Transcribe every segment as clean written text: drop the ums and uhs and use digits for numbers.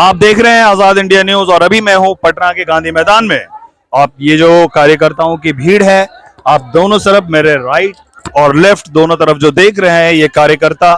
आप देख रहे हैं आजाद इंडिया न्यूज और अभी मैं हूं पटना के गांधी मैदान में। आप ये जो कार्यकर्ताओं की भीड़ है, आप दोनों तरफ मेरे राइट और लेफ्ट दोनों तरफ जो देख रहे हैं, ये कार्यकर्ता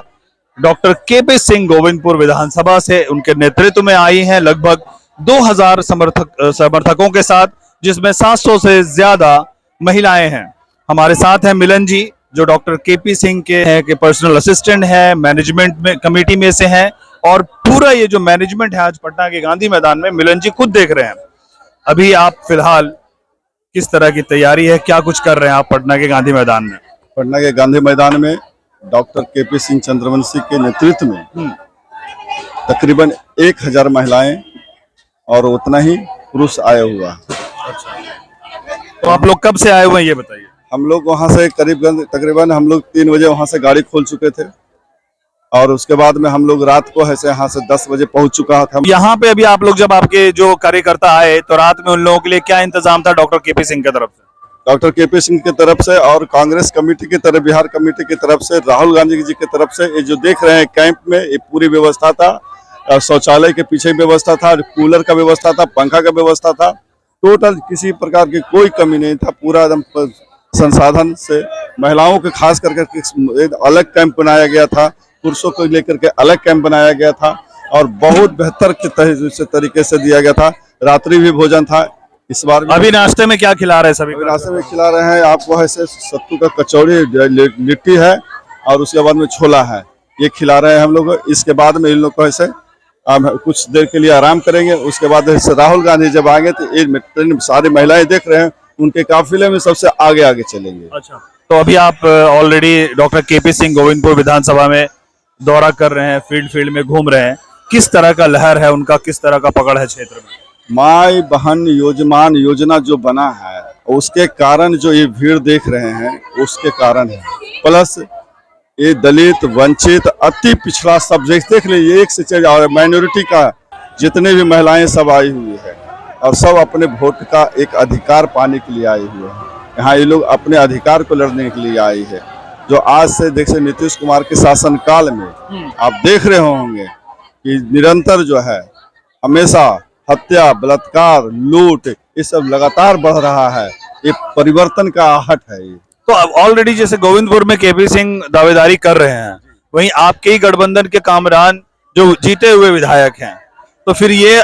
डॉक्टर केपी सिंह गोविंदपुर विधानसभा से उनके नेतृत्व में आई हैं लगभग 2000 समर्थकों के साथ, जिसमें 700 से ज्यादा महिलाएं हैं। हमारे साथ हैं मिलन जी, जो डॉक्टर केपी सिंह के पर्सनल असिस्टेंट है, मैनेजमेंट में कमेटी में से हैं, और पूरा ये जो मैनेजमेंट है आज पटना के गांधी मैदान में मिलन जी खुद देख रहे हैं। अभी आप फिलहाल किस तरह की तैयारी है, क्या कुछ कर रहे हैं आप पटना के गांधी मैदान में? पटना के गांधी मैदान में डॉक्टर केपी सिंह चंद्रवंशी के नेतृत्व में तकरीबन 1000 महिलाएं और उतना ही पुरुष आए हुआ है। तो आप लोग कब से आए हुए हैं ये बताइए? हम लोग वहां से तकरीबन हम लोग 3 बजे वहां से गाड़ी खोल चुके थे और उसके बाद में हम लोग रात को ऐसे यहाँ से 10 बजे पहुंच चुका था। यहाँ पे अभी आप लोग जब आपके जो कार्यकर्ता आए तो रात में उन लोगों के लिए क्या इंतजाम था डॉक्टर केपी सिंह की तरफ से? डॉक्टर केपी सिंह की तरफ से और कांग्रेस कमेटी की तरफ, बिहार कमेटी की तरफ से, राहुल गांधी जी की तरफ से, ये जो देख रहे हैं कैंप में, ये पूरी व्यवस्था था। शौचालय के पीछे व्यवस्था था, कूलर का व्यवस्था था, पंखा का व्यवस्था था। टोटल किसी प्रकार की कोई कमी नहीं था। पूरा एकदम संसाधन से महिलाओं के खास करके अलग कैंप बनाया गया था, पुरुषों को लेकर के अलग कैंप बनाया गया था और बहुत बेहतर तरीके से दिया गया था। रात्रि भी भोजन था इस बार। अभी नाश्ते में क्या खिला रहे हैं सभी? नाश्ते में खिला रहे हैं आपको ऐसे सत्तू का कचौड़ी, लिट्टी है और उसके बाद में छोला है, ये खिला रहे हैं हम लोग। इसके बाद में इन लोग को ऐसे कुछ देर के लिए आराम करेंगे। उसके बाद राहुल गांधी जब आएंगे तो ये सारी महिलाएं देख रहे हैं, उनके काफिले में सबसे आगे आगे चलेंगे। अच्छा, तो अभी आप already doctor KP Singh Govindpur विधानसभा में दौरा कर रहे हैं, फील्ड में घूम रहे हैं। किस तरह का लहर है उनका, किस तरह का पकड़ है क्षेत्र में? माई बहन योजना जो बना है उसके कारण जो ये भीड़ देख रहे हैं उसके कारण है। प्लस ये दलित, वंचित, अति पिछड़ा सब्जेक्ट देख लीजिए, एक से चढ़ और माइनॉरिटी का जितने भी महिलाएं सब आई हुई है और सब अपने वोट का एक अधिकार पाने के लिए आई हुए हैं। यहाँ ये लोग अपने अधिकार को लड़ने के लिए आई है। जो आज से देखिए नीतीश कुमार के शासन काल में आप देख रहे होंगे कि निरंतर जो है हमेशा हत्या, बलात्कार, लूट, ये सब लगातार बढ़ रहा है। ये परिवर्तन का आहट है। ये तो ऑलरेडी जैसे गोविंदपुर में केपी सिंह दावेदारी कर रहे हैं, वहीं आपके ही गठबंधन के कामरान जो जीते हुए विधायक हैं, तो फिर ये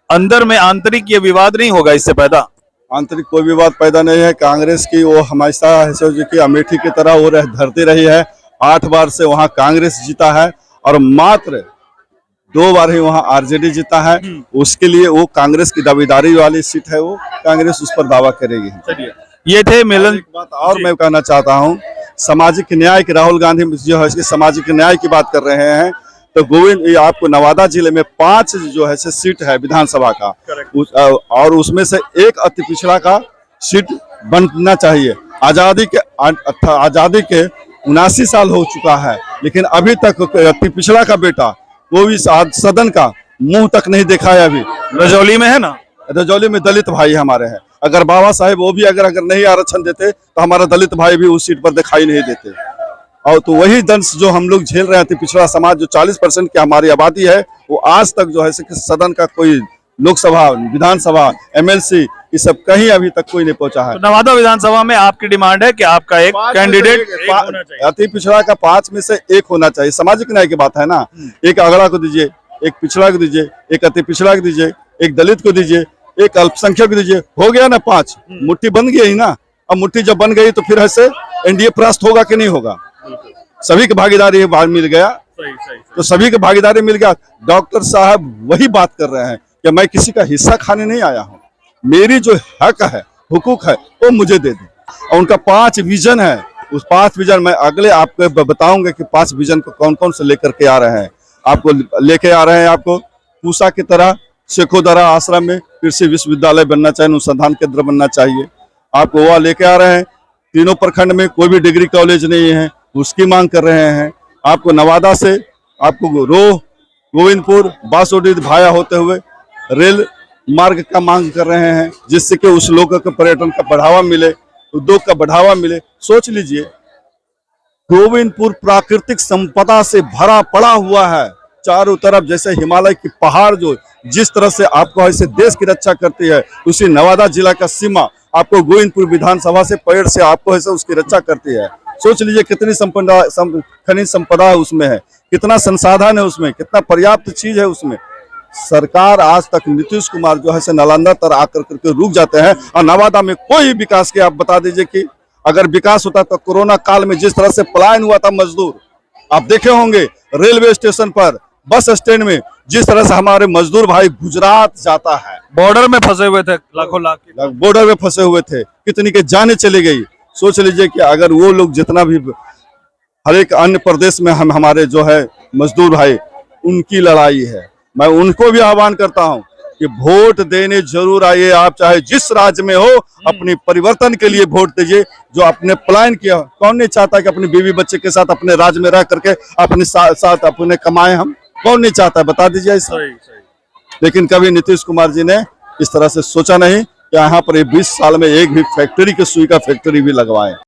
अंदर में आंतरिक ये विवाद नहीं होगा इससे पैदा? आंतरिक कोई विवाद पैदा नहीं है। कांग्रेस की वो हमेशा की अमेठी की तरह वो धरती रही है। 8 बार से वहाँ कांग्रेस जीता है और मात्र 2 बार ही वहाँ आरजेडी जीता है। उसके लिए वो कांग्रेस की दावेदारी वाली सीट है, वो कांग्रेस उस पर दावा करेगी। ये थे मिलन। एक बात और मैं कहना चाहता हूँ, सामाजिक न्याय की, राहुल गांधी जो है सामाजिक न्याय की बात कर रहे हैं, तो गोविंद आपको नवादा जिले में 5 जो है सीट है विधानसभा का, और उसमें से एक अति पिछड़ा का सीट बनना चाहिए। आजादी के 79 साल हो चुका है, लेकिन अभी तक अति पिछड़ा का बेटा कोई सदन का मुंह तक नहीं देखा है। अभी रजौली में है ना, रजौली में दलित भाई हमारे हैं। अगर बाबा साहेब वो भी अगर नहीं आरक्षण देते तो हमारा दलित भाई भी उस सीट पर दिखाई नहीं देते। और तो वही दंश जो हम लोग झेल रहे थे, पिछड़ा समाज जो 40% की हमारी आबादी है, वो आज तक जो है सदन का कोई लोकसभा, विधानसभा, एमएलसी, ये सब कहीं अभी तक कोई नहीं पहुंचा है। तो नवादा विधानसभा में आपकी डिमांड है कि आपका एक कैंडिडेट अति पिछड़ा का 5 में से 1 होना चाहिए। सामाजिक न्याय की बात है ना। एक अगड़ा को दीजिए, एक पिछड़ा को दीजिए, एक अति पिछड़ा को दीजिए, एक दलित को दीजिए, एक अल्पसंख्यक को दीजिए, हो गया ना 5। मुट्ठी बन गई ना। अब मुट्ठी जब बन गई तो फिर ऐसे एनडीए परास्त होगा कि नहीं होगा? सभी की भागीदारी मिल गया, तो सभी की भागीदारी मिल गया। डॉक्टर साहब वही बात कर रहे हैं कि मैं किसी का हिस्सा खाने नहीं आया हूँ, मेरी जो हक है, हुकूक है, वो मुझे दे दे। और उनका 5 विजन है, उस 5 विजन मैं अगले आपको बताऊंगा कि 5 विजन को कौन कौन से लेकर के आ रहे हैं। आपको लेके आ रहे हैं, आपको पूसा की तरह शेखोदरा आश्रम में कृषि विश्वविद्यालय बनना चाहिए, अनुसंधान केंद्र बनना चाहिए। आपको वह लेके आ रहे हैं। तीनों प्रखंड में कोई भी डिग्री कॉलेज नहीं है, उसकी मांग कर रहे हैं। आपको नवादा से आपको रोह, गोविंदपुर, बासोडी भाया होते हुए रेल मार्ग का मांग कर रहे हैं, जिससे कि उस लोगों को पर्यटन का बढ़ावा मिले, उद्योग का बढ़ावा मिले। सोच लीजिए, गोविंदपुर प्राकृतिक संपदा से भरा पड़ा हुआ है, चारों तरफ जैसे हिमालय की पहाड़ जो जिस तरह से आपको ऐसे देश की रक्षा करती है, उसी नवादा जिला का सीमा आपको गोविंदपुर विधानसभा से पेड़ से आपको ऐसे उसकी रक्षा करती है। सोच लीजिए कितनी खनिज संपदा है उसमें है, कितना संसाधन है उसमें, कितना पर्याप्त चीज है उसमें। सरकार आज तक नीतीश कुमार जो है से नालंदा तर आकर करके रुक जाते हैं और नवादा में कोई विकास के आप बता दीजिए कि अगर विकास होता तो कोरोना काल में जिस तरह से पलायन हुआ था मजदूर, आप देखे होंगे रेलवे स्टेशन पर, बस स्टैंड में, जिस तरह से हमारे मजदूर भाई गुजरात जाता है, बॉर्डर में फंसे हुए थे लाखों लाख के। बॉर्डर में फंसे हुए थे, कितनी के जाने चली गई। सोच लीजिए कि अगर वो लोग जितना भी हर एक अन्य प्रदेश में हम हमारे जो है मजदूर भाई, उनकी लड़ाई है। मैं उनको भी आह्वान करता हूं कि वोट देने जरूर आइए, आप चाहे जिस राज्य में हो, अपनी परिवर्तन के लिए वोट दीजिए। जो आपने प्लान किया, कौन नहीं चाहता कि अपनी बीवी बच्चे के साथ अपने राज्य में रह करके अपने साथ अपने कमाए, हम कौन नहीं चाहता है, बता दीजिए ऐसा। लेकिन कभी नीतीश कुमार जी ने इस तरह से सोचा नहीं कि यहाँ पर 20 साल में एक भी फैक्ट्री की सुई का फैक्ट्री भी लगवाएं।